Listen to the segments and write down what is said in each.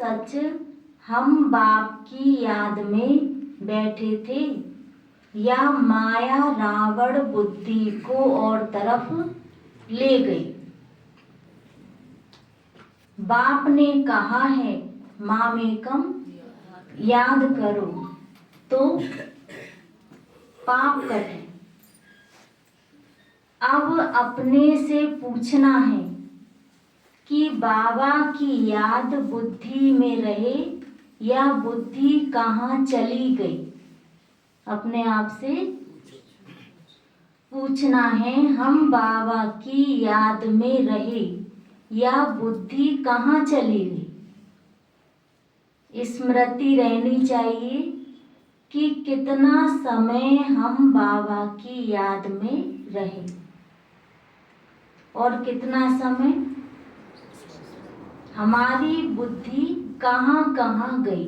सच हम बाप की याद में बैठे थे, या माया रावण बुद्धि को और तरफ ले गई। बाप ने कहा है मामेकम याद करो, तो पाप कटे। अब अपने से पूछना है कि बाबा की याद बुद्धि में रहे या बुद्धि कहाँ चली गई। अपने आप से पूछना है, हम बाबा की याद में रहे या बुद्धि कहाँ चली गई। स्मृति रहनी चाहिए कि कितना समय हम बाबा की याद में रहे और कितना समय हमारी बुद्धि कहाँ कहाँ गई।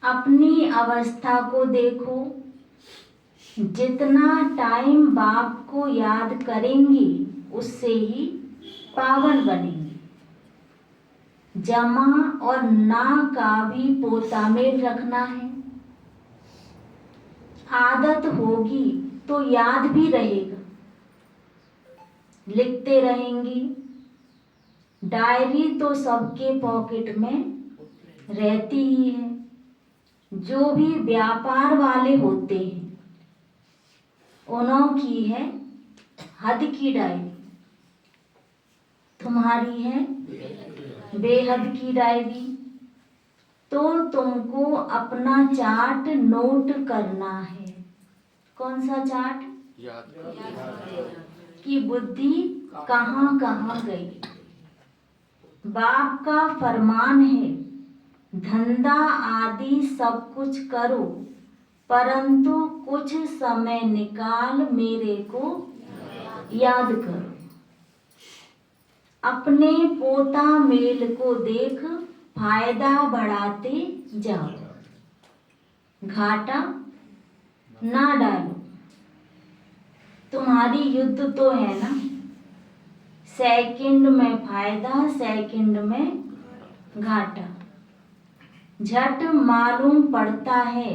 अपनी अवस्था को देखो, जितना टाइम बाप को याद करेंगे उससे ही पावन बनेंगे। जमा और ना का भी पोता में रखना है। आदत होगी तो याद भी रहेगा, लिखते रहेंगे। डायरी तो सबके पॉकेट में रहती ही है। जो भी व्यापार वाले होते हैं उन्हों की है हद की डायरी, तुम्हारी है बेहद की डायरी। तो तुमको अपना चार्ट नोट करना है। कौन सा चार्ट? कि बुद्धि कहाँ कहाँ गई। बाप का फरमान है, धंधा आदि सब कुछ करो, परंतु कुछ समय निकाल मेरे को याद करो। अपने पोता मेल को देख फायदा बढ़ाते जाओ, घाटा ना डालो। तुम्हारी युद्ध तो है ना, सेकंड में फायदा सेकंड में घाटा। झट मालूम पड़ता है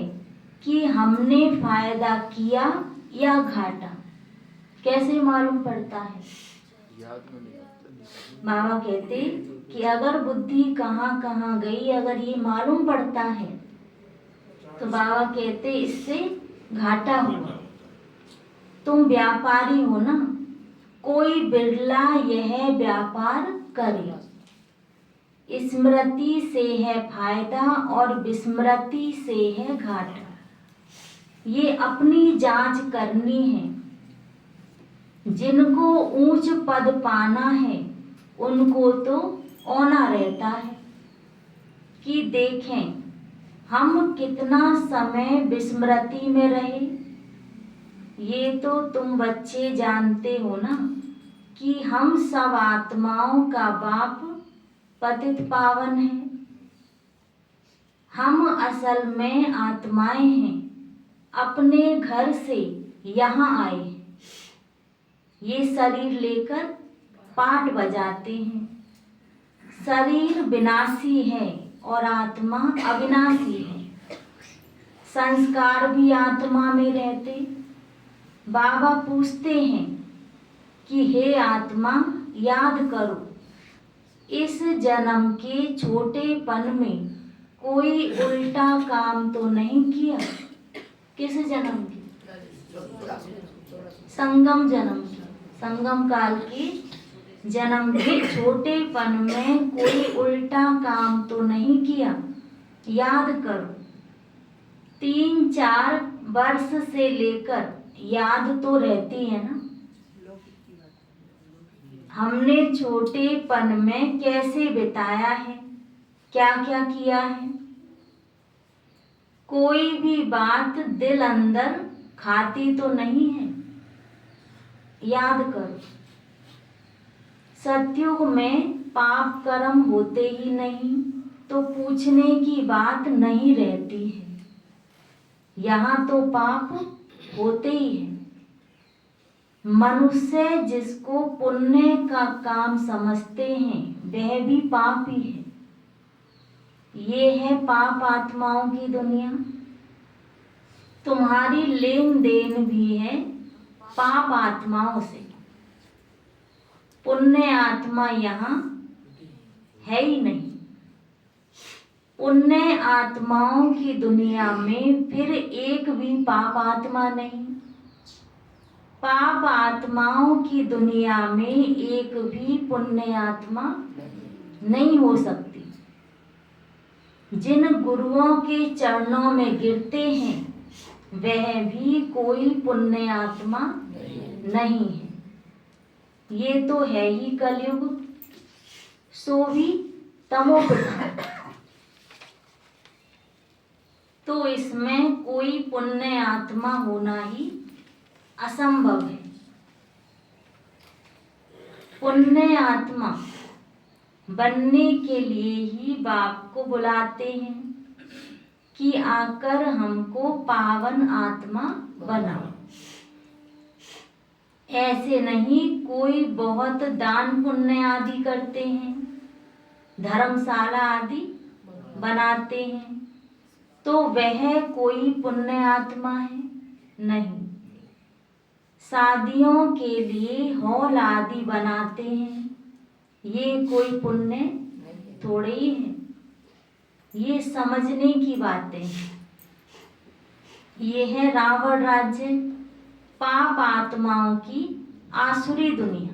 कि हमने फायदा किया या घाटा। कैसे मालूम पड़ता है? बाबा कहते कि अगर बुद्धि कहाँ कहाँ गई, अगर ये मालूम पड़ता है तो बाबा कहते इससे घाटा हुआ। तुम व्यापारी हो ना, कोई बिरला यह व्यापार करे। स्मृति से है फायदा और विस्मृति से है घाटा। ये अपनी जांच करनी है। जिनको ऊंच पद पाना है उनको तो औना रहता है कि देखें हम कितना समय विस्मृति में रहे। ये तो तुम बच्चे जानते हो ना कि हम सब आत्माओं का बाप पतित पावन है। हम असल में आत्माएं हैं, अपने घर से यहाँ आए हैं। ये शरीर लेकर पाठ बजाते हैं। शरीर विनाशी है और आत्मा अविनाशी है। संस्कार भी आत्मा में रहते। बाबा पूछते हैं कि हे आत्मा याद करो, इस जन्म के छोटेपन में कोई उल्टा काम तो नहीं किया। किस जन्म की? संगम जन्म की, संगम काल की जन्म के छोटेपन में कोई उल्टा काम तो नहीं किया। याद करो, 3-4 वर्ष से लेकर याद तो रहती है ना। हमने छोटेपन में कैसे बिताया है, क्या क्या किया है। कोई भी बात दिल अंदर खाती तो नहीं है। याद करो, सतयुग में पाप कर्म होते ही नहीं तो पूछने की बात नहीं रहती है। यहाँ तो पाप होते ही है। मनुष्य जिसको पुण्य का काम समझते हैं वह भी पापी है। ये है पाप आत्माओं की दुनिया। तुम्हारी लेन देन भी है पाप आत्माओं से। पुण्य आत्मा यहाँ है ही नहीं। पुण्य आत्माओं की दुनिया में फिर एक भी पाप आत्मा नहीं। पाप आत्माओं की दुनिया में एक भी पुण्य आत्मा नहीं हो सकती। जिन गुरुओं के चरणों में गिरते हैं वह भी कोई पुण्य आत्मा नहीं है। ये तो है ही कलयुग, सो भी तमोप्रधान। तो इसमें कोई पुण्य आत्मा होना ही असंभव है। पुण्य आत्मा बनने के लिए ही बाप को बुलाते हैं कि आकर हमको पावन आत्मा बनाओ। ऐसे नहीं कोई बहुत दान पुण्य आदि करते हैं, धर्मशाला आदि बनाते हैं, तो वह कोई पुण्य आत्मा है? नहीं। शादियों के लिए हॉल आदि बनाते हैं, ये कोई पुण्य थोड़े ही है। ये समझने की बातें हैं। ये है रावण राज्य, पाप आत्माओं की आसुरी दुनिया।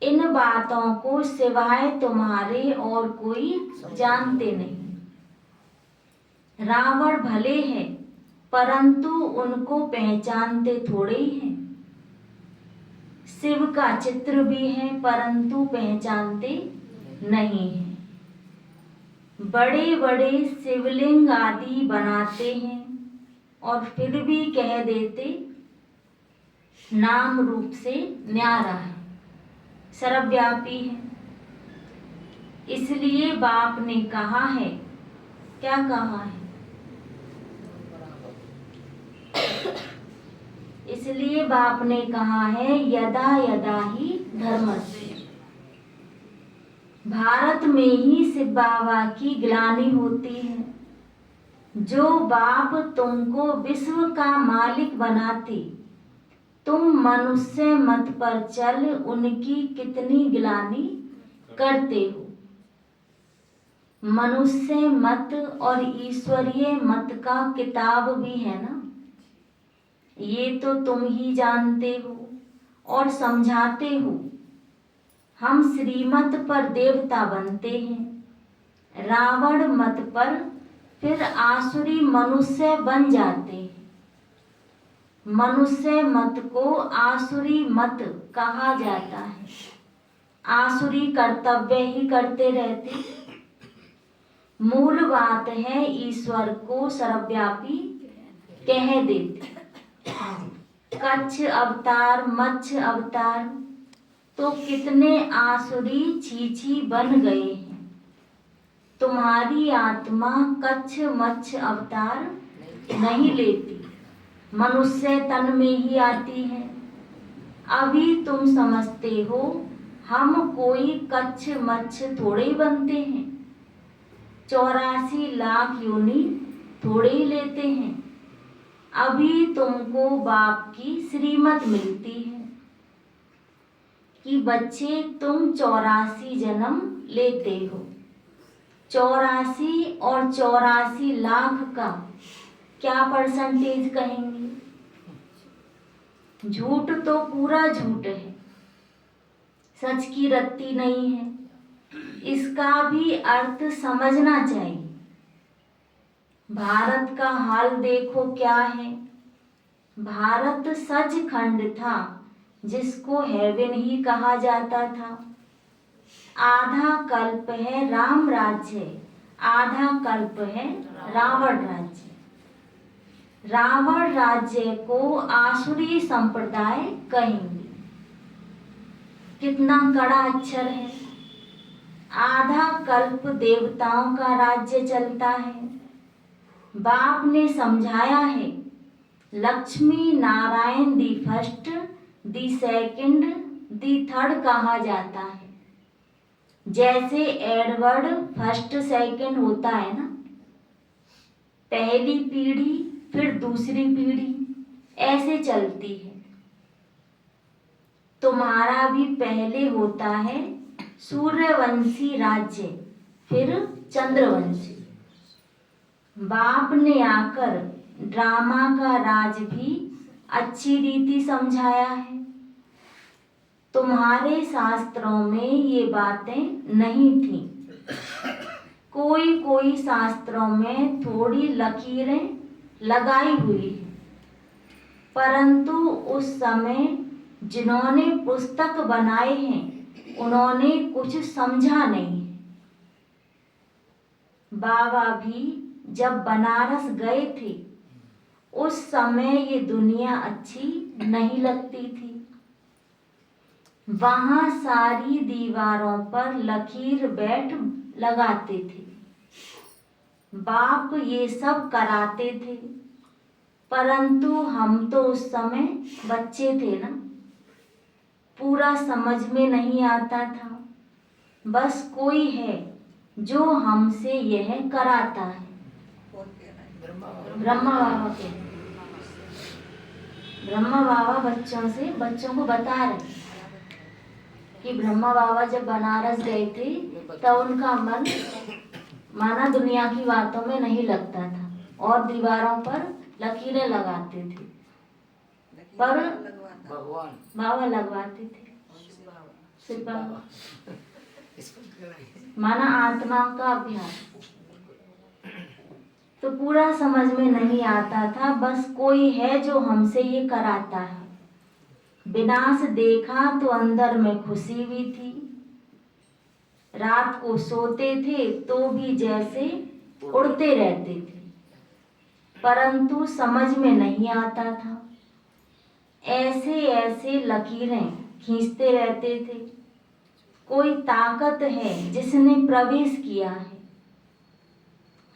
इन बातों को सिवाय तुम्हारे और कोई जानते नहीं। रावण भले है परंतु उनको पहचानते थोड़े ही हैं। शिव का चित्र भी है परंतु पहचानते नहीं हैं। बड़े बड़े शिवलिंग आदि बनाते हैं और फिर भी कह देते नाम रूप से न्यारा है, सर्वव्यापी है। इसलिए बाप ने कहा है, क्या कहा है? इसलिए बाप ने कहा है यदा यदा ही धर्मस्य। भारत में ही शिव बाबा की ग्लानि होती है। जो बाप तुमको विश्व का मालिक बनाते, तुम मनुष्य मत पर चल उनकी कितनी ग्लानि करते हो। मनुष्य मत और ईश्वरीय मत का किताब भी है ना, ये तो तुम ही जानते हो और समझाते हो। हम श्रीमत पर देवता बनते हैं, रावण मत पर फिर आसुरी मनुष्य बन जाते हैं। मनुष्य मत को आसुरी मत कहा जाता है। आसुरी कर्तव्य ही करते रहते। मूल बात है ईश्वर को सर्वव्यापी कह देते। कच्छ अवतार, मच्छ अवतार, तो कितने आसुरी छीछी बन गए हैं। तुम्हारी आत्मा कच्छ मच्छ अवतार नहीं लेती, मनुष्य तन में ही आती है। अभी तुम समझते हो हम कोई कच्छ मच्छ थोड़े ही बनते हैं, 84 लाख योनि थोड़े ही लेते हैं। अभी तुमको बाप की श्रीमत मिलती है कि बच्चे तुम 84 जन्म लेते हो। 84 और 84 लाख का क्या परसेंटेज कहेंगे? झूठ तो पूरा झूठ है, सच की रत्ती नहीं है। इसका भी अर्थ समझना चाहिए। भारत का हाल देखो क्या है। भारत सचखंड था जिसको हेवन ही कहा जाता था। आधा कल्प है राम राज्य, आधा कल्प है रावण राज्य। रावण राज्य को आसुरी संप्रदाय कहेंगे। कितना कड़ा अक्षर है। आधा कल्प देवताओं का राज्य चलता है। बाप ने समझाया है Lakshmi Narayan the first, the second, the third कहा जाता है। जैसे एडवर्ड फर्स्ट सेकंड होता है ना, पहली पीढ़ी फिर दूसरी पीढ़ी ऐसे चलती है। तुम्हारा भी पहले होता है सूर्यवंशी राज्य, फिर चंद्रवंशी। बाप ने आकर ड्रामा का राज भी अच्छी रीति समझाया है। तुम्हारे शास्त्रों में ये बातें नहीं थी। कोई कोई शास्त्रों में थोड़ी लकीरें लगाई हुई है, परंतु उस समय जिन्होंने पुस्तक बनाए हैं उन्होंने कुछ समझा नहीं। बाबा भी जब बनारस गए थे उस समय ये दुनिया अच्छी नहीं लगती थी। वहां सारी दीवारों पर लकीर बैठ लगाते थे। बाप ये सब कराते थे, परंतु हम तो उस समय बच्चे थे ना, पूरा समझ में नहीं आता था। बस कोई है जो हमसे यह कराता है। ब्रह्मा बाबा के ब्रह्मा बाबा बच्चों को बता रहे कि ब्रह्मा बाबा जब बनारस गए थे तब उनका मन माना दुनिया की बातों में नहीं लगता था और दीवारों पर लकीरें लगाते थे, पर बाबा लगवाते थे। शिव बाबा माना आत्मा का अभ्यास। तो पूरा समझ में नहीं आता था, बस कोई है जो हमसे ये कराता है। विनाश देखा तो अंदर में खुशी भी थी। रात को सोते थे तो भी जैसे उड़ते रहते थे, परंतु समझ में नहीं आता था। ऐसे ऐसे लकीरें खींचते रहते थे। कोई ताकत है जिसने प्रवेश किया है।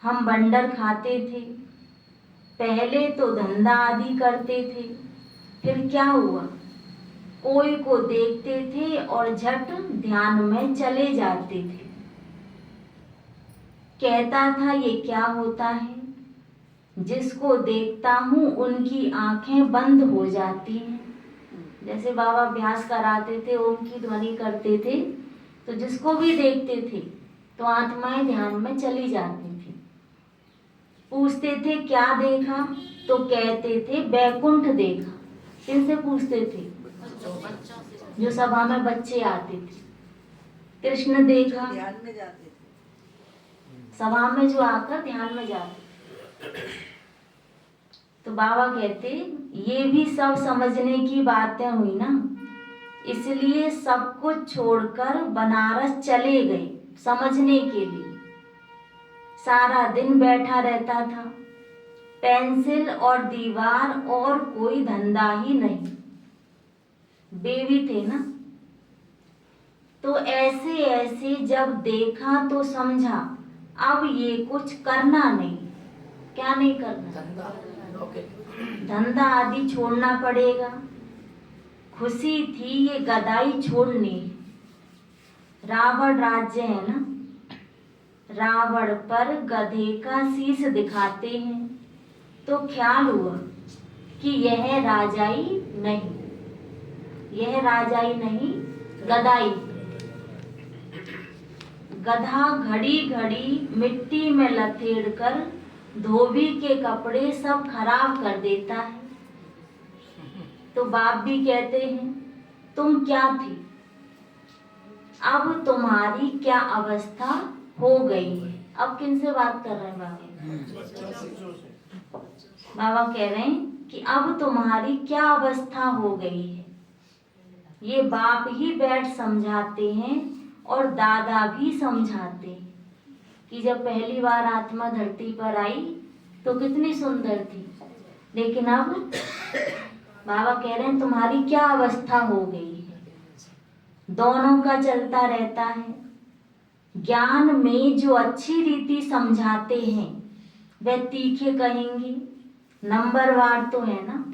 हम बंडर खाते थे, पहले तो धंधा आदि करते थे, फिर क्या हुआ, कोई को देखते थे और झट ध्यान में चले जाते थे। कहता था ये क्या होता है, जिसको देखता हूँ उनकी आंखें बंद हो जाती हैं। जैसे बाबा अभ्यास कराते थे, ओम की ध्वनि करते थे, तो जिसको भी देखते थे तो आत्माएं ध्यान में चली जाती थी। पूछते थे क्या देखा, तो कहते थे बैकुंठ देखा। किनसे पूछते थे? जो सभा में बच्चे आते थे। कृष्ण देखा, ध्यान में जाते थे। सभा में जो आकर ध्यान में जाते। तो बाबा कहते ये भी सब समझने की बातें हुई ना, इसलिए सब कुछ छोड़कर बनारस चले गए समझने के लिए। सारा दिन बैठा रहता था, पेंसिल और दीवार और कोई धंधा ही नहीं। बेबी थे ना, तो ऐसे ऐसे जब देखा तो समझा अब ये कुछ करना नहीं। क्या नहीं करना? धंधा आदि छोड़ना पड़ेगा। खुशी थी ये गदाई छोड़नी। रावण राज्य है ना, रावण पर गधे का शीश दिखाते हैं तो ख्याल हुआ कि यह राजाई नहीं, यह राजाई नहीं गदाई। गधा घड़ी घड़ी मिट्टी में लथेड़ कर धोबी के कपड़े सब खराब कर देता है। तो बाप भी कहते हैं तुम क्या थी, अब तुम्हारी क्या अवस्था हो गई है। अब किनसे बात कर रहे हैं बाबा? बाबा कह रहे हैं कि अब तुम्हारी क्या अवस्था हो गई है। ये बाप ही बैठ समझाते हैं और दादा भी समझाते हैं कि जब पहली बार आत्मा धरती पर आई तो कितनी सुंदर थी, लेकिन अब बाबा कह रहे हैं तुम्हारी क्या अवस्था हो गई है। दोनों का चलता रहता है। ज्ञान में जो अच्छी रीति समझाते हैं वह तीखे कहेंगे, नंबरवार तो है ना।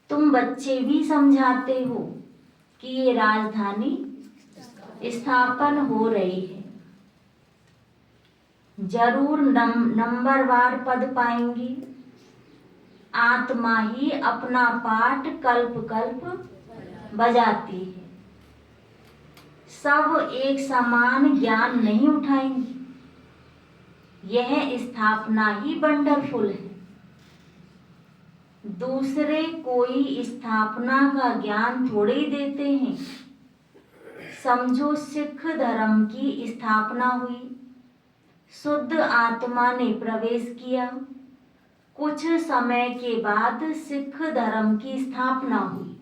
तुम बच्चे भी समझाते हो कि ये राजधानी स्थापन हो रही है। जरूर नंबरवार पद पाएंगी। आत्मा ही अपना पाठ कल्प कल्प बजाती है। सब एक समान ज्ञान नहीं उठाएंगे। यह स्थापना ही वंडरफुल है। दूसरे कोई स्थापना का ज्ञान थोड़े ही देते हैं। समझो सिख धर्म की स्थापना हुई, शुद्ध आत्मा ने प्रवेश किया। कुछ समय के बाद सिख धर्म की स्थापना हुई।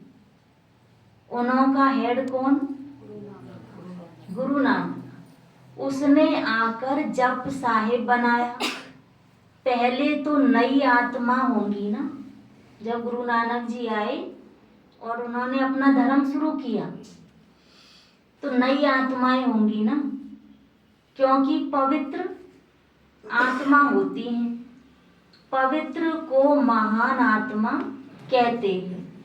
उनका हेड कौन? गुरु नानक। उसने आकर जप साहिब बनाया। पहले तो नई आत्मा होंगी ना। जब गुरु नानक जी आए और उन्होंने अपना धर्म शुरू किया तो नई आत्माएं होंगी ना, क्योंकि पवित्र आत्मा होती हैं। पवित्र को महान आत्मा कहते हैं।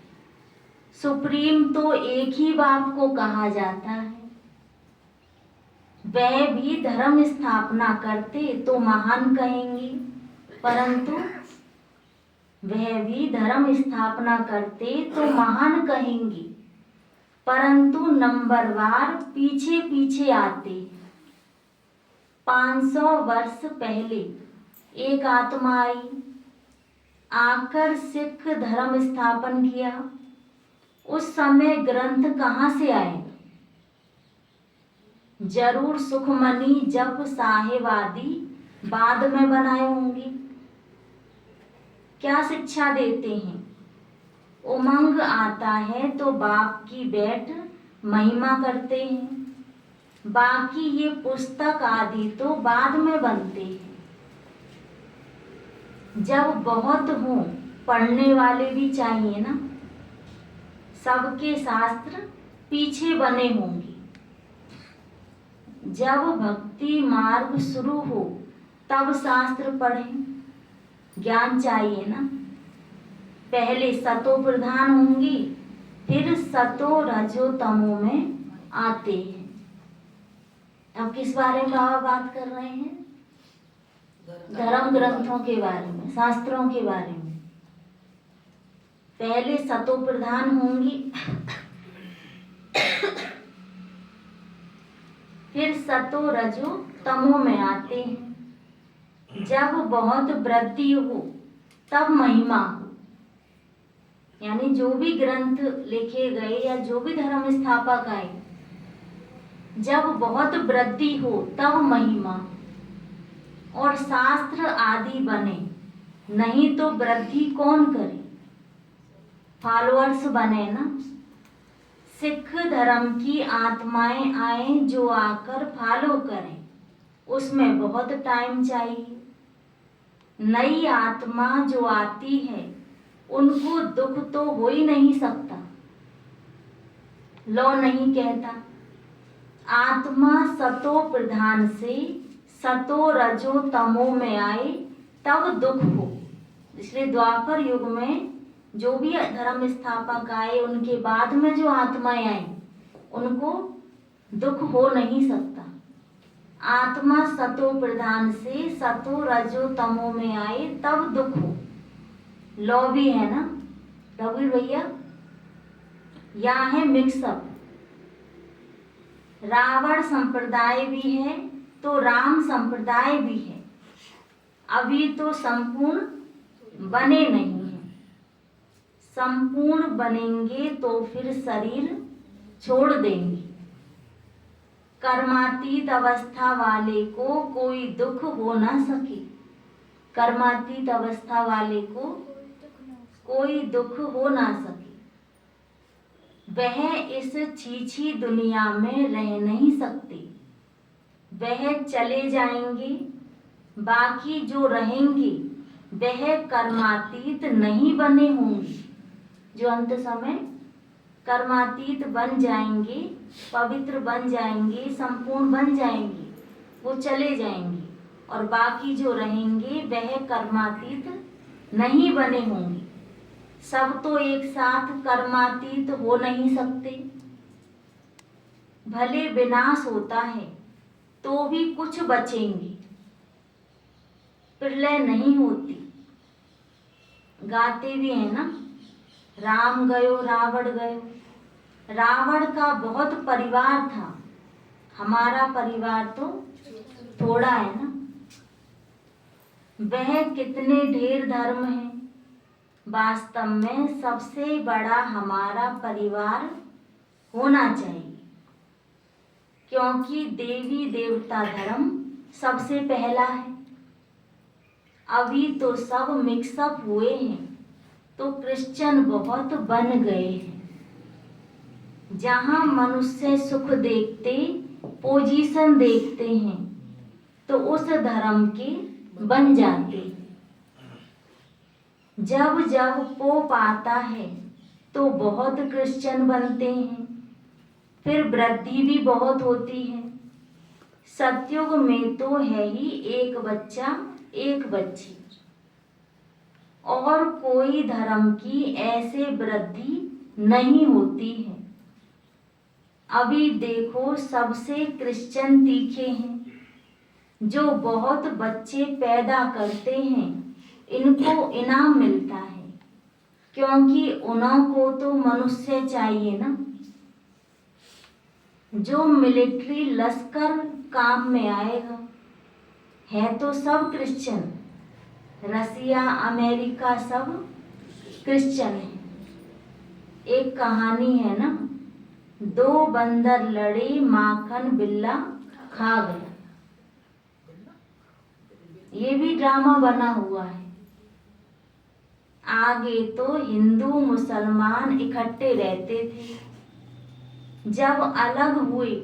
सुप्रीम तो एक ही बाप को कहा जाता है। वह भी धर्म स्थापना करते तो महान कहेंगे, परंतु वह भी धर्म स्थापना करते तो महान कहेंगे, परंतु नंबरवार पीछे पीछे आते। 500 वर्ष पहले एक आत्मा आई, आकर सिख धर्म स्थापन किया। उस समय ग्रंथ कहाँ से आए? जरूर सुखमनी जप साहिब आदि बाद में बनाए होंगे। क्या शिक्षा देते हैं? उमंग आता है तो बाप की बैठ महिमा करते हैं। बाकी ये पुस्तक आदि तो बाद में बनते हैं। जब बहुत हो पढ़ने वाले भी चाहिए ना। सबके शास्त्र पीछे बने होंगे। जब भक्ति मार्ग शुरू हो तब शास्त्र पढ़ें। ज्ञान चाहिए ना। पहले सतो प्रधान होंगी, फिर सतो रजो तमो में आते हैं। अब किस बारे में बाबा बात कर रहे हैं? धर्म ग्रंथों के बारे में, शास्त्रों के बारे में। पहले सतो प्रधान होंगी, फिर सतो रजो तमो में आते हैं। जब बहुत वृद्धि हो तब महिमा हो। यानी जो भी ग्रंथ लिखे गए या जो भी धर्म स्थापक आए, जब बहुत वृद्धि हो तब महिमा और शास्त्र आदि बने। नहीं तो वृद्धि कौन करे? फॉलोअर्स बने ना। सिख धर्म की आत्माएं आए जो आकर फॉलो करें, उसमें बहुत टाइम चाहिए। नई आत्मा जो आती है उनको दुख तो हो ही नहीं सकता। लौ नहीं कहता। आत्मा सतो प्रधान से सतो रजो तमो में आए तब दुख हो। इसलिए द्वापर युग में जो भी धर्म स्थापक आए उनके बाद में जो आत्माएं आई उनको दुख हो नहीं सकता। आत्मा सतो प्रधान से सतो रजो तमो में आए तब दुख हो। लॉ भी है ना रघुवीर भैया। यहाँ है मिक्सअप। रावण संप्रदाय भी है तो राम संप्रदाय भी है। अभी तो संपूर्ण बने नहीं हैं। संपूर्ण बनेंगे तो फिर शरीर छोड़ देंगे। कर्मातीत अवस्था वाले को कोई दुख हो ना सके। कर्मातीत अवस्था वाले को कोई दुख हो ना सके। वह इस छीछी दुनिया में रह नहीं सकते। वह चले जाएंगे। बाकी जो रहेंगे वह कर्मातीत नहीं बने होंगे। जो अंत समय कर्मातीत बन जाएंगे, पवित्र बन जाएंगे, संपूर्ण बन जाएंगे, वो चले जाएंगे। और बाकी जो रहेंगे वह कर्मातीत नहीं बने होंगे। सब तो एक साथ कर्मातीत हो नहीं सकते। भले विनाश होता है तो भी कुछ बचेंगे। प्रलय नहीं होती। गाते भी है ना, राम गयो रावण गयो। रावण का बहुत परिवार था, हमारा परिवार तो थोड़ा है ना। वह कितने ढेर धर्म हैं, वास्तव में सबसे बड़ा हमारा परिवार होना चाहिए, क्योंकि देवी देवता धर्म सबसे पहला है। अभी तो सब मिक्सअप हुए हैं तो क्रिश्चियन बहुत बन गए हैं। जहाँ मनुष्य सुख देखते, पोजीशन देखते हैं तो उस धर्म के बन जाते। जब जब पोप आता है तो बहुत क्रिश्चियन बनते हैं, फिर वृद्धि भी बहुत होती है। सतयुग में तो है ही एक बच्चा एक बच्ची, और कोई धर्म की ऐसे वृद्धि नहीं होती है। अभी देखो सबसे क्रिश्चियन तीखे हैं, जो बहुत बच्चे पैदा करते हैं इनको इनाम मिलता है, क्योंकि उनको तो मनुष्य चाहिए ना। जो मिलिट्री लश्कर काम में आएगा, है तो सब क्रिश्चियन। रसिया अमेरिका सब क्रिश्चियन है। एक कहानी है ना, दो बंदर लड़े, माखन बिल्ला खा गया। ये भी ड्रामा बना हुआ है। आगे तो हिंदू मुसलमान इकट्ठे रहते थे, जब अलग हुए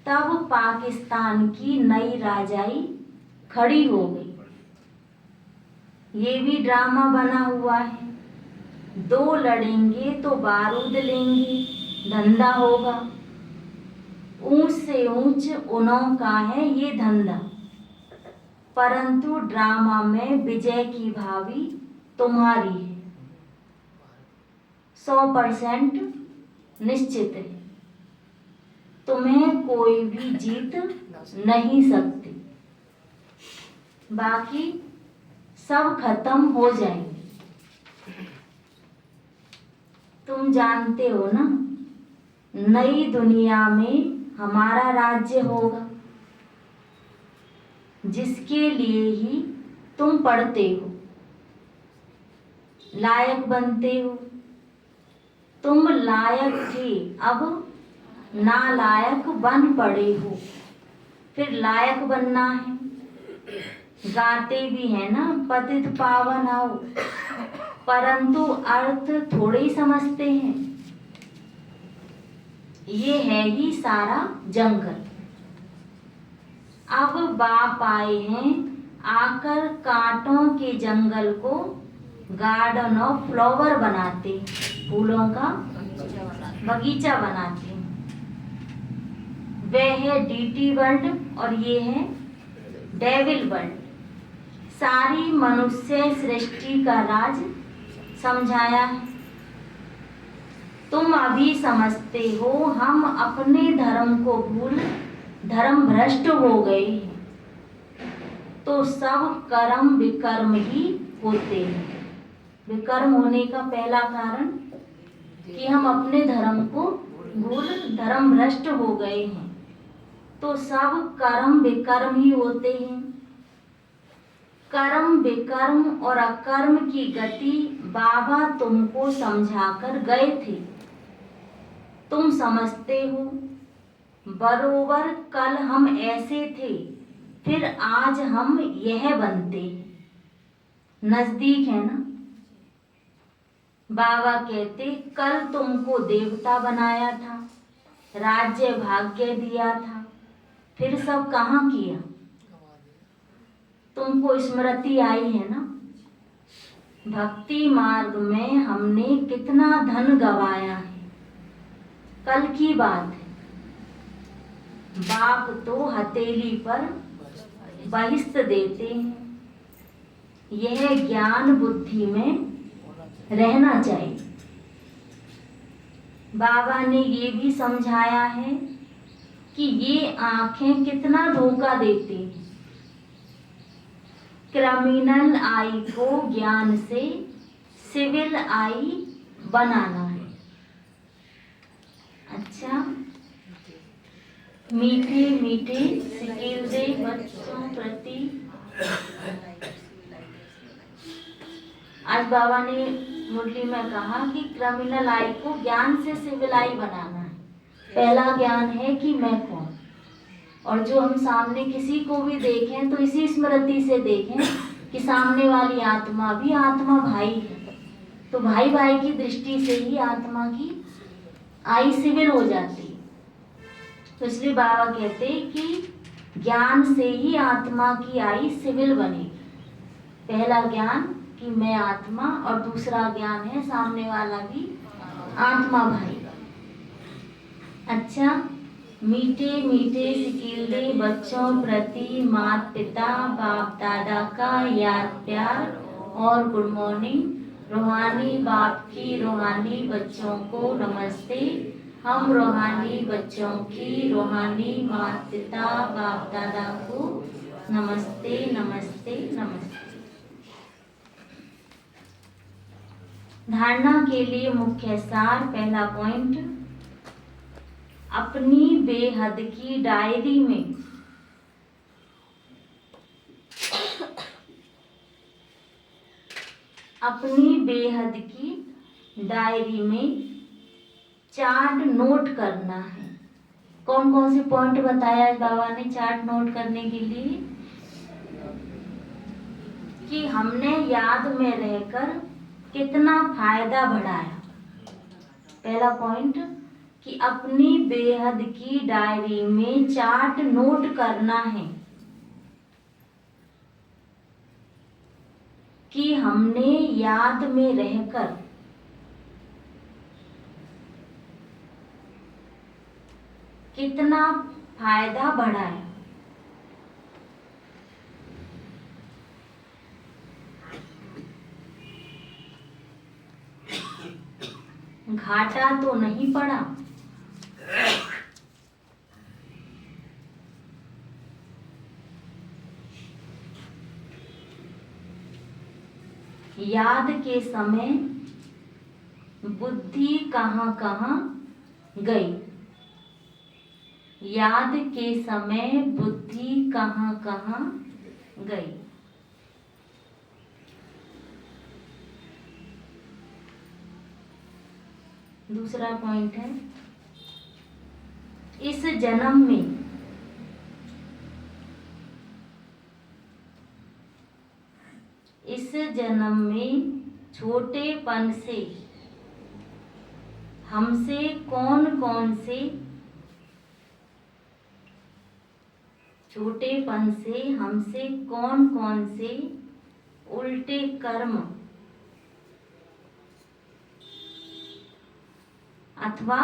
तब पाकिस्तान की नई राजाई खड़ी हो गई। ये भी ड्रामा बना हुआ है। दो लड़ेंगे तो बारूद लेंगे, धंधा होगा। ऊंच से ऊंच उन्हों का है ये धंधा, परंतु ड्रामा में विजय की भावी तुम्हारी है। 100% निश्चित है, तुम्हें कोई भी जीत नहीं सकती। बाकी सब खत्म हो जाएंगे। तुम जानते हो ना, नई दुनिया में हमारा राज्य होगा, जिसके लिए ही तुम पढ़ते हो, लायक बनते हो। तुम लायक थे, अब नालायक बन पड़े हो, फिर लायक बनना है। गाते भी है ना, पतित पावन आओ, परंतु अर्थ थोड़े ही समझते हैं। ये है ही सारा जंगल। अब बाप आए हैं आकर कांटों के जंगल को गार्डन ऑफ फ्लावर बनाते, फूलों का बगीचा बनाते हैं। वह है डीटी वर्ल्ड और ये है डेविल वर्ल्ड। सारी मनुष्य सृष्टि का राज समझाया है। तुम अभी समझते हो हम अपने धर्म को भूल धर्म भ्रष्ट हो गए हैं, तो सब कर्म विकर्म ही होते हैं। विकर्म होने का पहला कारण कि हम अपने धर्म को भूल धर्म भ्रष्ट हो गए हैं, तो सब कर्म विकर्म ही होते हैं। कर्म विकर्म और अकर्म की गति बाबा तुमको समझाकर गए थे, तुम समझते हो। बरोबर कल हम ऐसे थे, फिर आज हम यह बनते हैं। नजदीक है ना। बाबा कहते कल तुमको देवता बनाया था, राज्य भाग्य दिया था, फिर सब कहाँ किया। तुमको स्मृति आई है ना। भक्ति मार्ग में हमने कितना धन गवाया है, कल की बात है। बाप तो हथेली पर बहिष्त देते हैं। यह ज्ञान बुद्धि में रहना चाहिए। बाबा ने ये भी समझाया है कि ये आंखें कितना धोखा देती हैं। क्रिमिनल आई को ज्ञान से सिविल आई बनाना है। अच्छा, मीठे मीठे सिकीलदे बच्चों प्रति। आज बाबा ने मुरली में कहा कि क्रिमिनल आई को ज्ञान से सिविल आई बनाना है। पहला ज्ञान है कि मैं कौन, और जो हम सामने किसी को भी देखें तो इसी स्मृति से देखें कि सामने वाली आत्मा भी आत्मा भाई है। तो भाई भाई की दृष्टि से ही आत्मा की आई सिविल हो जाती है। तो इसलिए बाबा कहते हैं कि ज्ञान से ही आत्मा की आई सिविल बनेगी। पहला ज्ञान कि मैं आत्मा, और दूसरा ज्ञान है सामने वाला भी आत्मा भाई। अच्छा, मीठे मीठे सिकीले बच्चों प्रति माता पिता बाप दादा का याद प्यार और गुड मॉर्निंग। रूहानी बाप की रूहानी बच्चों को नमस्ते। हम रूहानी बच्चों की रूहानी माता पिता बाप दादा को नमस्ते नमस्ते नमस्ते। धारणा के लिए मुख्य सार। पहला पॉइंट, अपनी बेहद की डायरी में अपनी बेहद की डायरी में चार्ट नोट करना है। कौन कौन से पॉइंट बताया है बाबा ने चार्ट नोट करने के लिए? कि हमने याद में रहकर कितना फायदा बढ़ाया। पहला पॉइंट कि अपनी बेहद की डायरी में चार्ट नोट करना है कि हमने याद में रहकर कितना फायदा बढ़ाया। घाटा तो नहीं पड़ा। याद के समय बुद्धि कहाँ कहाँ गई। याद के समय बुद्धि कहाँ कहाँ गई। दूसरा पॉइंट है, इस जन्म में छोटेपन से हमसे कौन कौन से उल्टे कर्म अथवा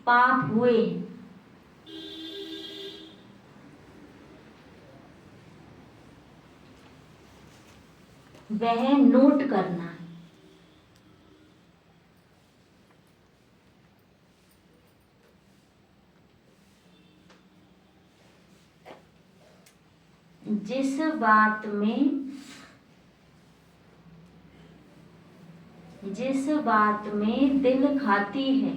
पाप हुए, वह नोट करना है। जिस बात में दिल खाती है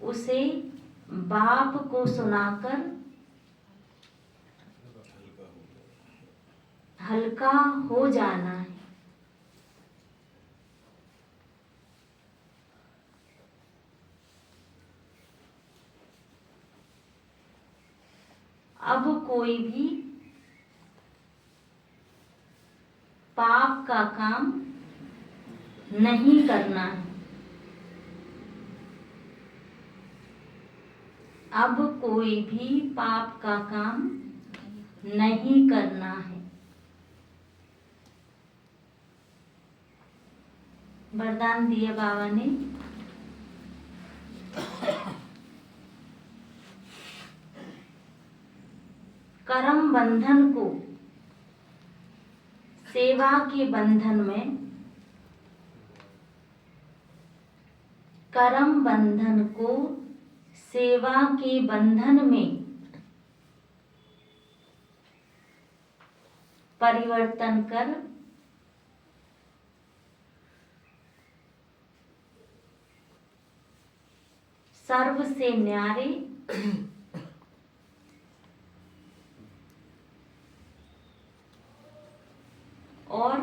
उसे बाप को सुनाकर हल्का हो जाना है। अब कोई भी पाप का काम नहीं करना है। अब कोई भी पाप का काम नहीं करना है। वरदान दिए बाबा ने। कर्म बंधन को सेवा के बंधन में, कर्म बंधन को सेवा के बंधन में परिवर्तन कर सर्व से न्यारे और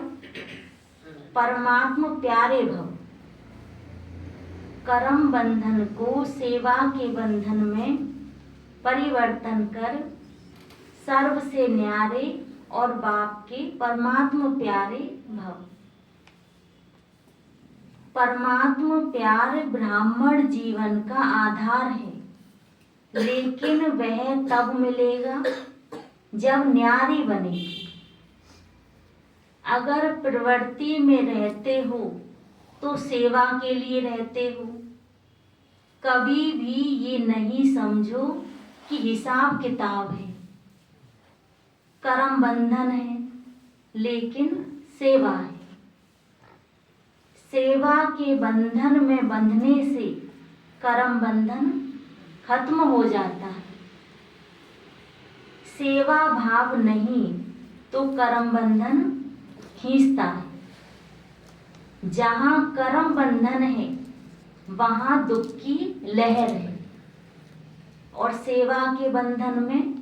परमात्मा प्यारे भव। कर्म बंधन को सेवा के बंधन में परिवर्तन कर सर्व से न्यारे और बाप के परमात्मा प्यारे भव। परमात्मा प्यार ब्राह्मण जीवन का आधार है, लेकिन वह तब मिलेगा जब न्यारी बनेगी। अगर प्रवृत्ति में रहते हो तो सेवा के लिए रहते हो। कभी भी ये नहीं समझो कि हिसाब किताब है, कर्म बंधन है, लेकिन सेवा है। सेवा के बंधन में बंधने से कर्म बंधन खत्म हो जाता है। सेवा भाव नहीं तो कर्म बंधन खींचता है। जहाँ कर्म बंधन है वहाँ दुख की लहर है, और सेवा के बंधन में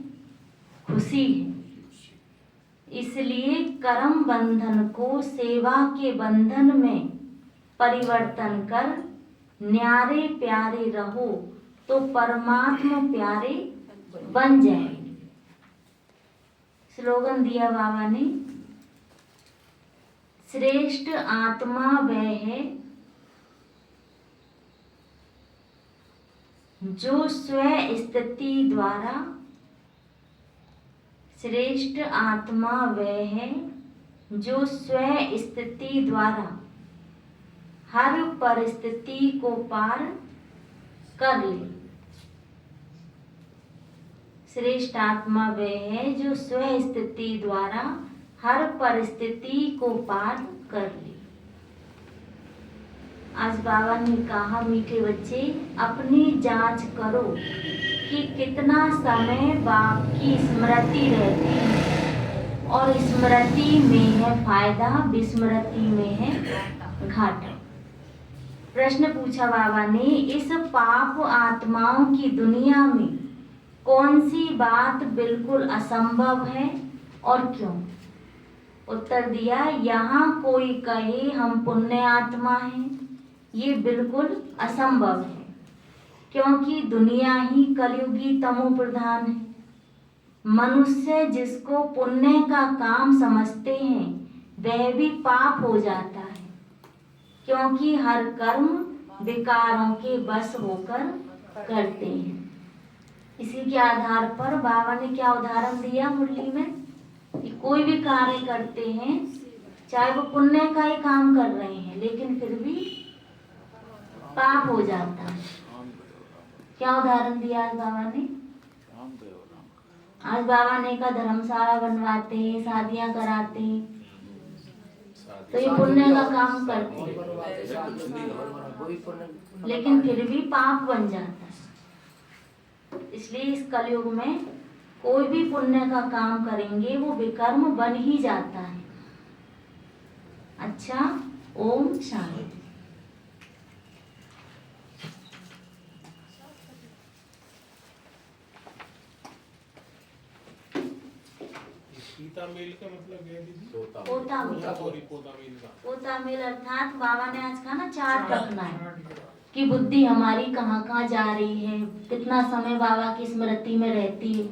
खुशी है। इसलिए कर्म बंधन को सेवा के बंधन में परिवर्तन कर न्यारे प्यारे रहो तो परमात्मा प्यारे बन जाएंगे। स्लोगन दिया बाबा ने, श्रेष्ठ आत्मा वह है जो स्व स्थिति द्वारा, श्रेष्ठ आत्मा वह है जो स्व स्थिति द्वारा हर परिस्थिति को पार कर ले। श्रेष्ठ आत्मा वह है जो स्व स्थिति द्वारा हर परिस्थिति को पार कर ले। आज बाबा ने कहा, मीठे बच्चे अपनी जांच करो कि कितना समय बाप की स्मृति रहती है, और स्मृति में है फायदा, विस्मृति में है घाटा। प्रश्न पूछा बाबा ने, इस पाप आत्माओं की दुनिया में कौन सी बात बिल्कुल असंभव है और क्यों? उत्तर दिया, यहाँ कोई कहे हम पुण्य आत्मा हैं, ये बिल्कुल असंभव है, क्योंकि दुनिया ही कलयुगी तमो प्रधान है। मनुष्य जिसको पुण्य का काम समझते हैं वह भी पाप हो जाता है, क्योंकि हर कर्म विकारों के बस होकर करते हैं। इसी के आधार पर बाबा ने क्या उदाहरण दिया मुरली में, कि कोई भी कार्य करते हैं, चाहे वो पुण्य का ही काम कर रहे हैं, लेकिन फिर भी पाप हो जाता है। क्या उदाहरण दिया आज बाबा ने? आज बाबा ने कहा धर्मशाला बनवाते हैं, शादियां कराते हैं, तो ये पुण्य का काम करते हैं, लेकिन फिर भी पाप बन जाता है। इसलिए इस कलयुग में कोई भी पुण्य का काम करेंगे वो विकर्म बन ही जाता है। अच्छा, ओम शांति। पोता मेल का मतलब है दीदी? पोता मेल अर्थात बाबा ने आज कहा ना, चार्ट रखना है कि बुद्धि हमारी कहाँ कहाँ जा रही है, कितना समय बाबा की स्मृति में रहती है,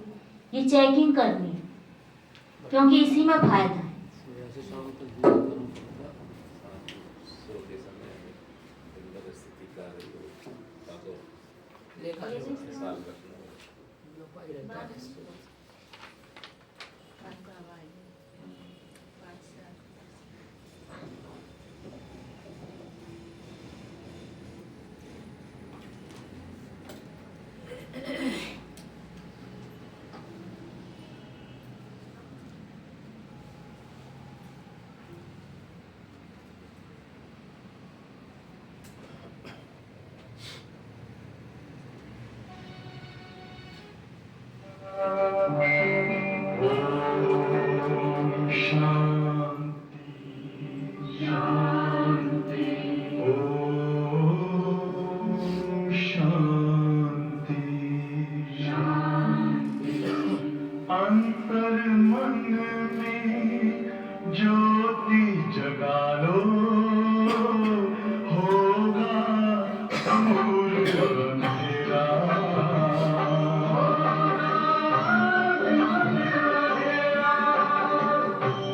ये चेकिंग करनी है, क्योंकि इसी में फायदा है।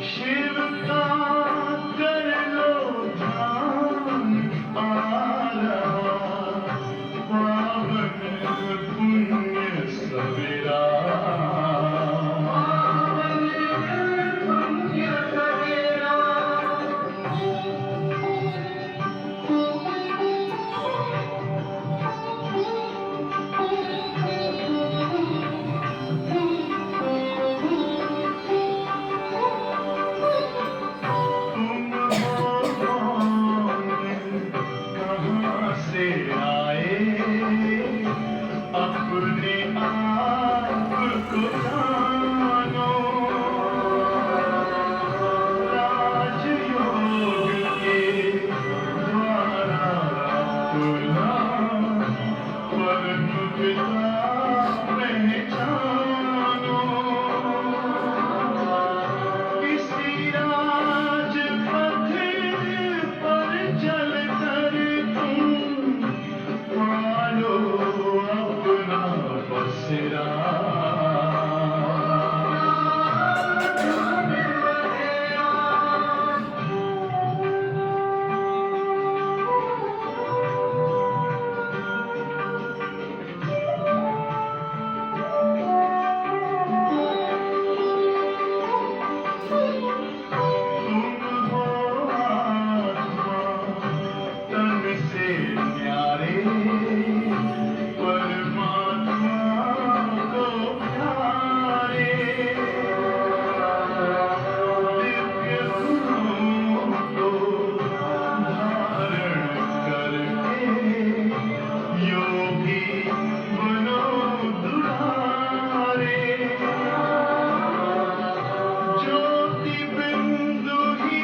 शिव का कर लो ध्यान, आ रहा पावन पुण्य सवेरा। तुम हो कौन, कहाँ से आए, अपने आप को जानो। राजयोग के द्वारा अपना परम पिता पहचानो। इसी राजपथ पर चलकर तुम पालो अपना बसेरा। तुम हो आत्मा तन से न्यारे, परमात्मा को प्यारे। दिव्य गुणों को धारण करके योगी बनो दुलारे। ज्योति बिंदु ही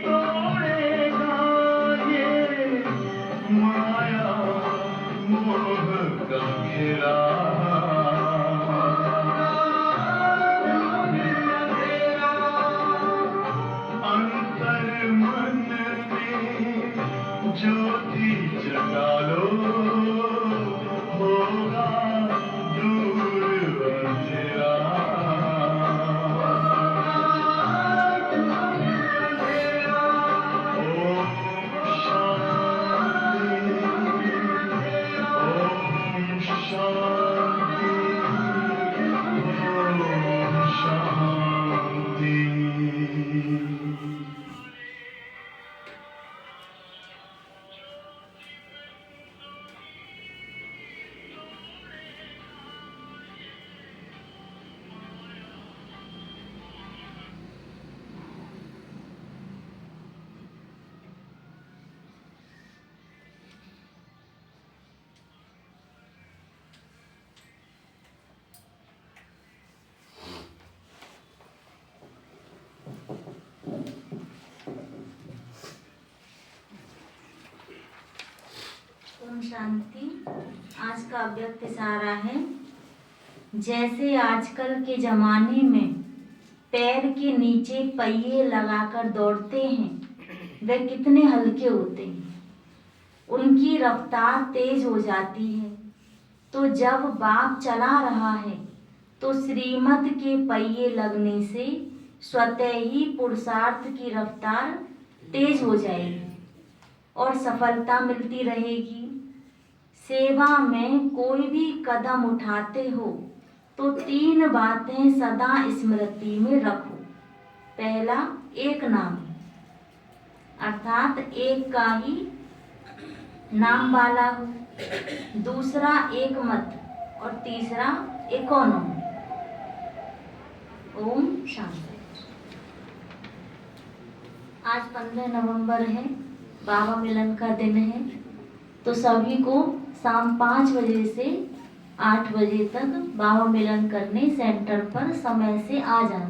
तोड़ेगा ये माया मोह का घेरा। अंतर मन में ज्योति जगा लो, होगा दूर अंधेरा। ओम शांति, ओम शांति, ओम शांति। ओम शांति। आज का अव्यक्त इशारा है। जैसे आजकल के जमाने में पैर के नीचे पहिए लगाकर दौड़ते हैं, वे कितने हल्के होते हैं, उनकी रफ्तार तेज हो जाती है। तो जब बाप चला रहा है तो श्रीमत के पहिए लगने से स्वतः ही पुरुषार्थ की रफ्तार तेज हो जाएगी और सफलता मिलती रहेगी। सेवा में कोई भी कदम उठाते हो तो 3 बातें सदा स्मृति में रखो। पहला, एक नाम, अर्थात एक का ही नाम वाला हो। दूसरा, एक मत, और तीसरा, इकोनॉमी। ओम शांति। आज 15 नवंबर है, बाबा मिलन का दिन है। तो सभी को शाम 5 बजे से 8 बजे तक बाबा मिलन करने सेंटर पर समय से आ जाना।